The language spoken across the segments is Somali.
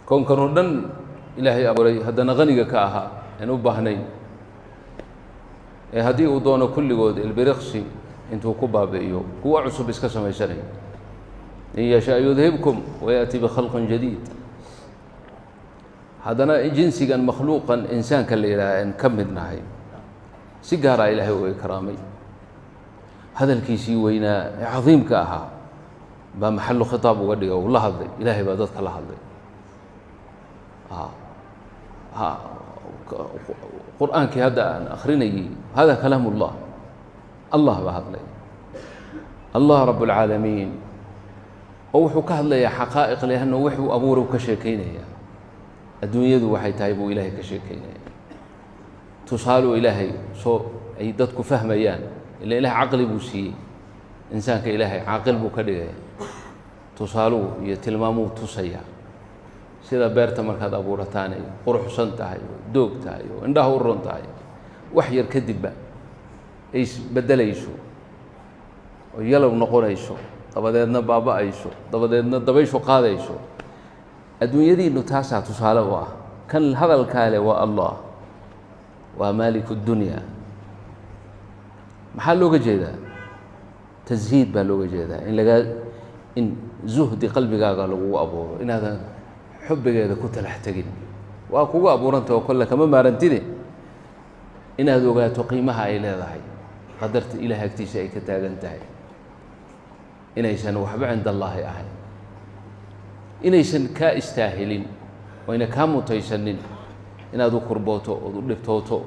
كون كانوا دن إلهي أبوري هذا غني كأها إنه بهني هذه ودونه كل جود البرخسي أنتوا كوبا بيو هو عصب إسكاسم يسري إن يشاء يذهبكم ويأتي بخلق جديد هذا جنسي كان مخلوقا إنسان كالليلة إن كمدنا هاي سيجارة إلهي وإكرامي هذا الكيسي وين عظيم كأها بمحل خطاب وقديه والله هذا إلهي بدأت الله هذا قرآن كهذا آخرين هذا كلام الله بهذا الله رب العالمين أو حكاه لي حقائق لأنه وحي أبوره كشيكين هي الدنيا ذو وحي تايبوا إلهي كشيكين تصالوا إلهي صو أي دتك فهم أيان إلا إله عقل بوسي إنسان كإلهي عاقل بكره تصالوا يتلمامو تصيا سيدا بيرتا مركاد أبوره تاني قرح سنتهاي دوق تاي عنده ورون تاي وحير كذب إيش بدل إيشو ويلا نقول إيشو dabadeedna baaba'ayso dabadeedna dabayshu qaadayso adduunyadiinu taasaa tusaale u ah kan hadalkaale waa allah waa maaliku dunya maxaa looga jeedaa tashiid baa looga jeedaa in zuhdi qalbigaaga lagu abuuro inaadan xubbigeeda ku talax tegin waa kugu abuuranta oo kolle kama maarantide inaad ogaato qiimaha ay leedahay qadarta ilaahay agtiisa ay ka taagan tahay inaysan waxba cinda allaahi ahayn inaysan kaa istaahilin wayna kaa mutaysanin inaad u kurbooto ood u dhibtooto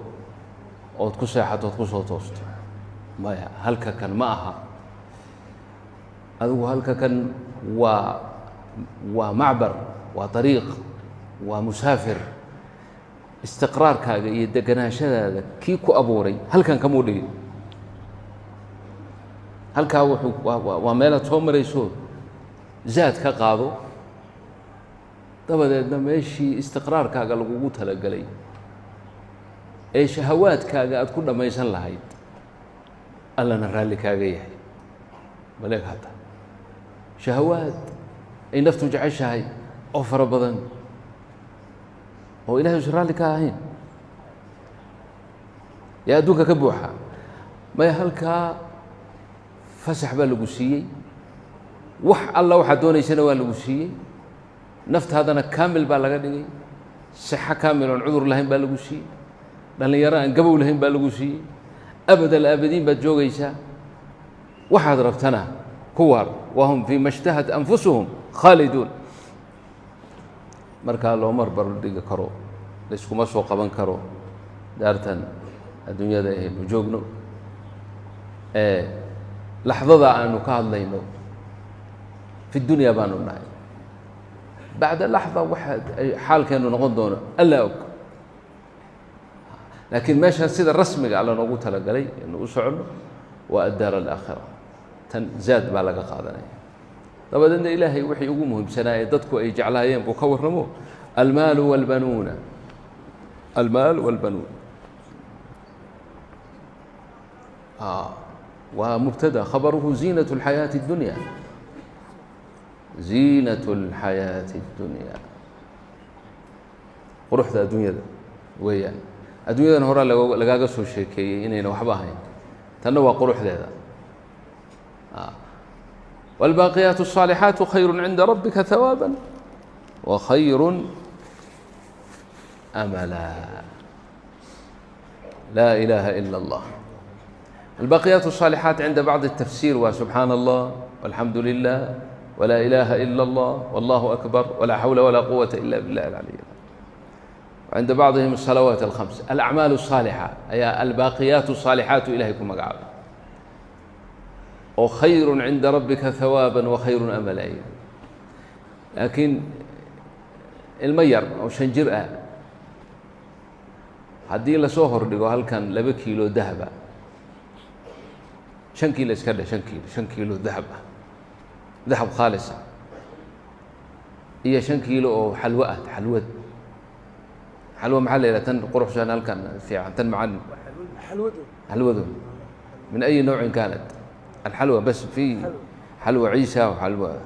ood ku seexato ood ku soo toosto maya halka kan ma aha adigu halka kan waa macbar waa ariiq waa musaafir istiqraarkaaga iyo deganaashadaada kii ku abuuray halkan kamuu dhigin halkaa waa meelaad soo marayso zaad ka qaado dabadeedna meeshii istiqraarkaaga lagugu talagelay ee shahawaadkaaga aad ku dhammaysan lahayd allana raalli kaaga yahay baleeg hadda shahawaad ay naftu jeceshahay oo fara badan oo ilahay usan raalli ka ahayn yaa adduunka ka buuxa maya halkaa fasax baa lagu siiyey wax alla waxaad doonaysana waa lagu siiyey naftaadana kaamil baa laga dhigay sixo kaamil oon cudur lahayn baa lagu siiyey dhallinyaro aan gabow lahayn baa lagu siiyey abad alaabadiin baad joogaysaa waxaad rabtana ku waar wahum fii ma shtahat anfusuhum khaaliduun markaa loomar bardhigi karo layskuma soo qaban karo daartan adduunyada aynu joogno لحظة أنو كهضلينو في الدنيا بانو ناي بعد لحظة واحد حال كانوا نقضونه ألا أوك لكن ماشي هالسيدة الرسمي على نقوتها لقلي إنه أسعله والدار الآخرة زاد بالغ قادنا طبعا إن إلهي وحي يقومهم سنة ضدكم أي جعلها ينبو كور نمو المال والبنون ومبتدأ خبره زينة الحياة الدنيا قروحda adduunyada weeyaan adduunyadan hore lagaaga soo sheekeeyey inayna waxba ahayn tanna waa quruxdeeda والباقيات الصالحات خير عند ربك ثوابا وخير أملا لا إله إلا الله الباقيات الصالحات عند بعض التفسير وسبحان الله والحمد لله ولا إله إلا الله والله أكبر ولا حول ولا قوة إلا بالله العلي العظيم وعند بعضهم الصلوات الخمس الأعمال الصالحة أي الباقيات الصالحات إلهكم مقعب وخير عند ربك ثوابا وخير أملا لكن المير أو شنجرأة هدي لسوهر لقوا هل كان لبا كيلو ذهب 5 كيلو اسكده 5 كيلو ذهب خالصة هي 5 كيلو أو حلوة محلية تن قرح شان هل كان في تن معن حلوة من أي نوع كانت الحلوة بس في حلوة عيسى وحلوة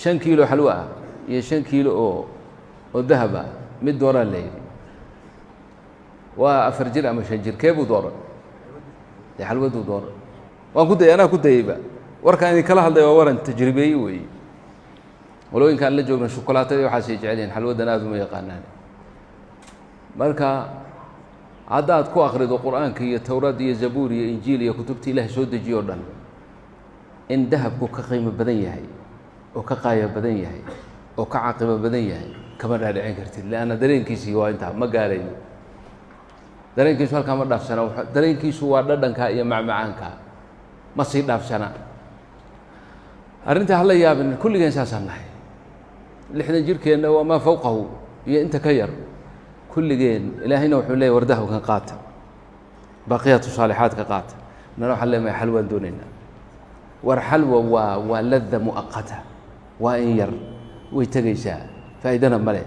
5 kiilo xalwo ah iyo 5 kiilo oo dahab ah mid dooraa leeyahay waa 4 jir ama 5 jir keebuu dooran dee xalwaduu dooran waan ku dayay anaa ku dayayba warkaan idin kala hadlay waa waran tajribeeyey weeye walooyinkaan la joogna shukulaatada waxaasay jecel yihiin xalwadan aad uma yaqaanaan marka haddaad ku akhrido qur'aanka iyo towraad iyo zabuur iyo injiil iyo kutubta ilaahay soo dejiyo dhan in dahabku ka qiimo badan yahay oo ka qaaya badan yahay oo ka caqibo badan yahay kama dhaadhicin kartid laana dareenkiisii waa intaa ma gaarayo dareenkiisu halkaa ma dhaafsana dareenkiisu waa dhadhanka iyo macmacaanka ma sii dhaafsana arrinta hala yaabin kulligeen saasaan nahay 60 jirkeenna waa maa fawqahu iyo inta ka yar kulligeen ilaahayna wuxuu leeyahay wardahu kan qaata baqiyatu saalihaat ka qaata nana waxaan leeyahay xalwaan doonaynaa war xalwa waa ladda mu'aqata waa in yar way tagaysaa faa'iidana male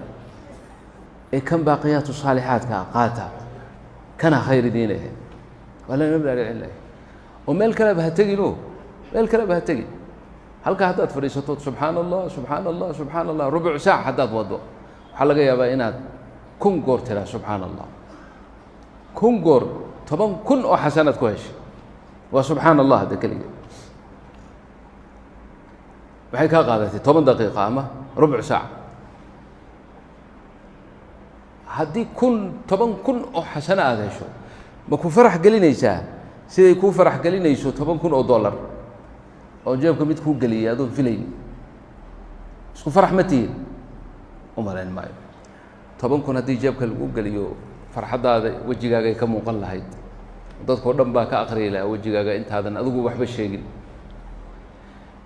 ee kan baqiyatu saalihaat ka qaata kana khayr diinaha wala nabda ilaahay oo meel kale ba tagino meel kale ba tagi halka haddaad fadhiisato subxaanallah subxaanallah subxaanallah rubuc saac haddaad wado waxaa laga yaabaa inaad 1000 goor tiraa subxaanallah 1000 goor 10,000 oo xasanaad ku heshay waa subxaanallah hadda keliya waxay kaa qaadatay 10 daqiiqo ama rubuc saac haddii 10,000 oo xasana aad hesho ma ku farax gelinaysaa siday kuu farax gelinayso 10,000 oo dollar oo jeebka mid kuu geliyay adoon filayn isku farax ma tihiin umalayn maayo 10,000 haddii jeebka lagu geliyo farxaddaada wejigaaga ay ka muuqan lahayd dadkoo dhan baa ka aqriyi lahaa wejigaaga intaadan adigu waxba sheegin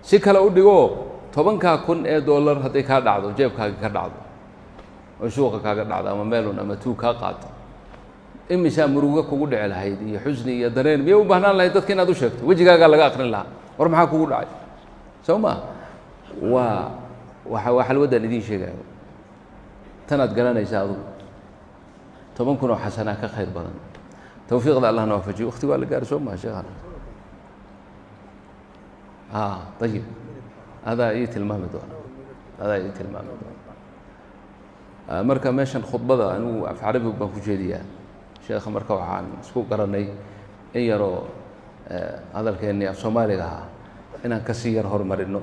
si kale u dhigo 10,000 ee dollar hadday kaa dhacdo jeebkaaga ka dhacdo oo suuqa kaaga dhacdo ama meelun ama tuu kaa qaato imisaa murugo kugu dhici lahayd iyo xusni iyo dareen miyay u baahnaan lahayd dadka inaad u sheegto wejigaagaa laga aqrin lahaa war maxaa kugu dhacay soo ma waa xalwadan idiin sheegaayo tanaad garanaysaa adigu 10,000 oo xasanaa ka khayr badan tawfiiqda allahna waafajiyo waqti waa la gaari soo maha sheekhana طيب هذا يتلمام دون هذا يتلمام دون marka meeshan khudbada anigu af carabi baan ku jeediyaa sheekha marka waxaan isku garanay in yaro hadalkeennii af Soomaaliga ah inaan ka sii yar hormarino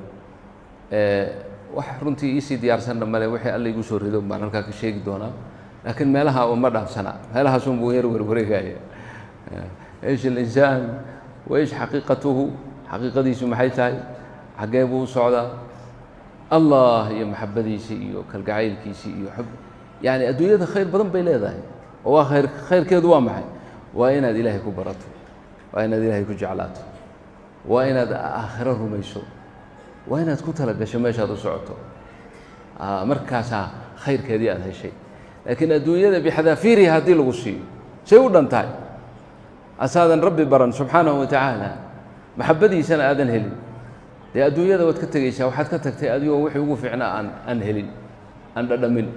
wax runtii ii sii diyaarsan male wixii alla igu soo rido baan halkaa ka sheegi doonaa laakiin meelaha uma dhaafsana meelahaas un buu yar warwareegaya ايش الانسان وايش حقيقته xaqiiqadiisu maxay tahay xagee buu socdaa allah iyo maxabadiisii iyo kalgacaylkiisii iyo xub yani adduunyada khayr badan bay leedahay oo waa khayrkeedu waa maxay waa inaad ilaahay ku barato waa inaad ilaahay ku jeclaato waa inaad aakhiro rumayso waa inaad ku talagasho meeshaad u socoto markaasaa khayrkeedii aad heshay laakiin adduunyada bixadaafiiriha haddii lagu siiyo say u dhan tahay asaadan rabbi baran subxaanahu watacaala maxabadiisana aadan helin dee adduunyada waad ka tegaysaa waxaad ka tagtay adigoo wixii ugu fiicnaa aan helin aan dhadhamin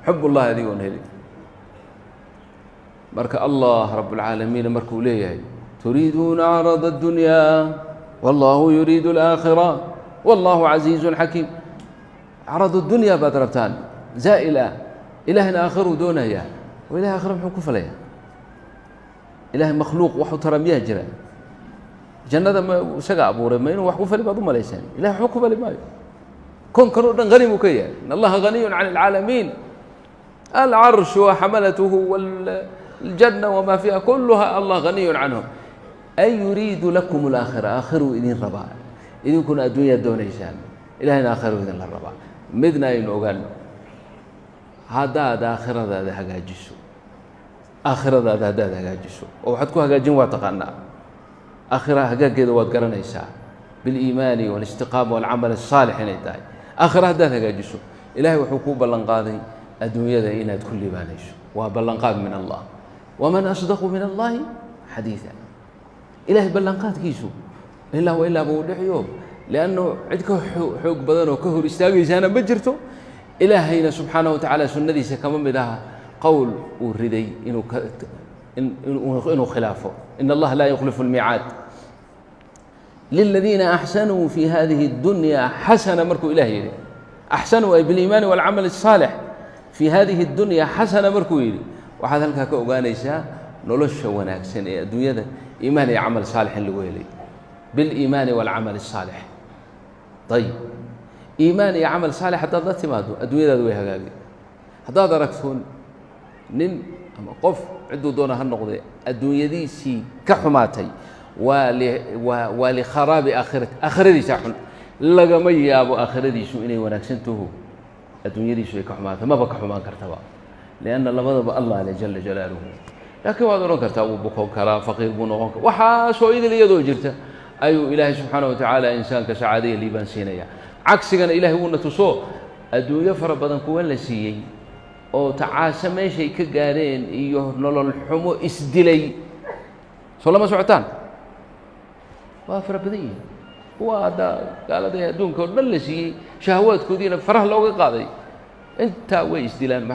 xubullahi adigoon helin marka allah rabbulcaalamiin markuu leeyahay turiiduuna carada addunyaa wallahu yuriidu alaakhira wallahu casiizun xakiim caradu dunyaa baad rabtaan zaa'il ah ilaahina aakhiruu doonayaa oo ilahay aakhira muxuu ku falayaa ilahay makhluuq waxu tara miyaa jira jannada ma isaga abuuray ma inuu wax ku fali baad u malaysaan ilahay waxba ku fali maayo koonkan oo dhan hani buu ka yahay in allaha haniyun can alcaalamiin alcarshu waxamalatuhu waljanna wamaa fiiha kulluha allah haniyun canhum ay yuriidu lakum alaakhira aakhiruu idin rabaa idinkuna adduunyaad doonaysaan ilahayna aakhiruu idinla rabaa midna aynu ogaano haddaad aakhiradaada hagaajiso aakhiradaada haddaad hagaajiso oo waxaad ku hagaajin waa taqaanaa آخرة هجاجد واتقرن إيسا بالإيمان والاستقامة والعمل الصالح نتاعي آخرة هذا هجاجسو إلهي وحكوب بلنقاضي الدنيا ذا إنها كل بانيش وبلنقاض من الله ومن أصدق من الله حديثا إلهي بلنقاض كيسو إلا وإلا أبو دحيوب لأنه عندك حوق بدن وكهر استاغي سانا بجرته إلهينا سبحانه وتعالى سنة كمان بدها قول وردي إنه خلافه إن الله لا يخلف الميعاد للذين أحسنوا في هذه الدنيا حسنة مركو إلهي axsanuu ay biliimaani waalcamali الصaalix fii hadihi اdunya xasana markuu yidhi waxaad halkaa ka ogaanaysaa nolosha wanaagsan ee adduunyada iimaan iyo camal saalix in lagu helay biliimaani waalcamali الصaalix. ayib iimaan iyo camal saalix haddaad la timaado adduunyadaada way hagaagay. haddaad aragto nin ama qof cidduu doona ha noqdee adduunyadiisii ka xumaatay waa likharaabi aakhiradiisa xun, lagama yaabo aakhiradiisu inay wanaagsantaho adduunyadiisu ay ka xumaato, maba ka xumaan kartaba, lianna labadaba allah le jala jalaaluhu. laakiin waad odhan kartaa wuu bukoon karaa, faqiir buu noqon karaa, waxaasoo idil iyadoo jirta ayuu ilaahay subxaana wa tacaala insaanka sacaadaya liibaan siinaya. cagsigana ilaahay wuuna tuso adduunyo fara badan kuwa la siiyey oo tacaasa meeshay ka gaareen iyo nolol xumo isdilay, soo lama socotaan? waa fara badan yihin kuwa hadda gaalada adduunka oo dhan la siiyey shahawaadkoodiina faraha looga qaaday, intaa way isdilaan.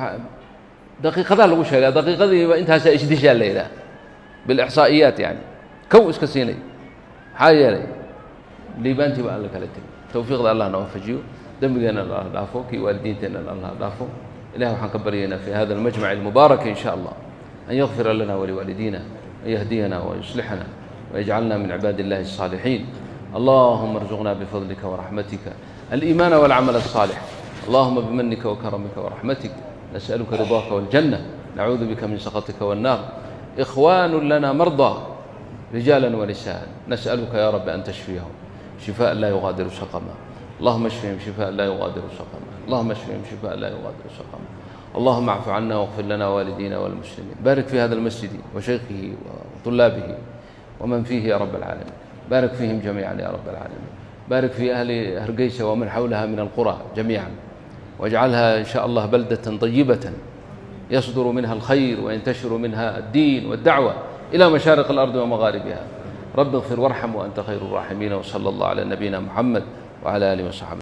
daqiiqadaa lagu sheegaa, daqiiqadiiba intaasaa isdishaa la yidhaha bilixsaa'iyaat, yani kow iska siinay. maxaa yeelay liibaantii baa alla kala tegay. towfiiqda allah na waafajiyo, dembigeenna allah dhaafo, kii waalidiinteenna allah dhaafo. ilahi waxaan ka baryaynaa fi hada almajmac almubaarak in sha allah an yakfira lana waliwaalidina an yahdiyana wayuslixana ويجعلنا من عباد الله الصالحين. اللهم ارزقنا بفضلك ورحمتك الإيمان والعمل الصالح. اللهم بمنك وكرمك ورحمتك نسألك رضاك والجنة، نعوذ بك من سخطك والنار. إخوان لنا مرضى رجالا ونساء، نسألك يا رب أن تشفيهم شفاء لا يغادر سقما. اللهم اشفهم شفاء لا يغادر سقما. اللهم اشفهم شفاء لا يغادر سقما. اللهم اعف عنا واغفر لنا والدينا والمسلمين. بارك في هذا المسجد وشيخه وطلابه ومن فيه يا رب العالمين. بارك فيهم جميعا يا رب العالمين. بارك في أهل هرقيسة ومن حولها من القرى جميعا، واجعلها إن شاء الله بلدة طيبة يصدر منها الخير وينتشر منها الدين والدعوة إلى مشارق الأرض ومغاربها. رب اغفر وارحم وأنت خير الراحمين. وصلى الله على نبينا محمد وعلى آله وصحبه.